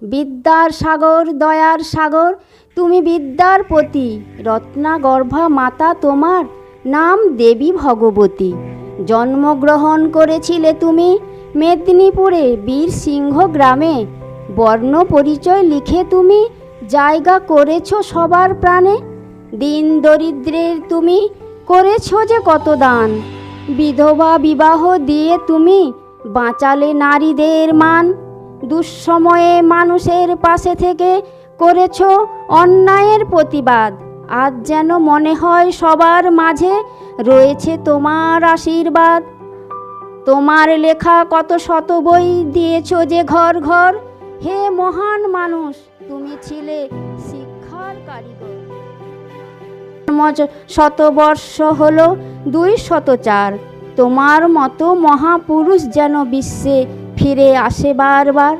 বিদ্যার সাগর, দয়ার সাগর, তুমি বিদ্যার পতি। রত্নাগর্ভা মাতা, তোমার নাম দেবী ভগবতী। জন্মগ্রহণ করেছিলে তুমি মেদিনীপুরে বীরসিংহ গ্রামে। বর্ণ পরিচয় লিখে তুমি জায়গা করেছ সবার প্রাণে। দিন দরিদ্রের তুমি করেছ যে কত দান, বিধবা বিবাহ দিয়ে তুমি বাঁচালে নারীদের মান। দুঃসময়ে মানুষের পাশে থেকে করেছ অন্যায়ের প্রতিবাদ। আজ যেন মনে হয় সবার মাঝে রয়েছে তোমার আশীর্বাদ। তোমার লেখা কত শত বই দিয়েছ যে ঘর ঘর। হে মহান মানুষ, তুমি ছিলে শিক্ষার কারিগর। শতবর্ষ হলো 204। তোমার মতো মহাপুরুষ যেন বিশ্বে ফিরে আসে বারবার।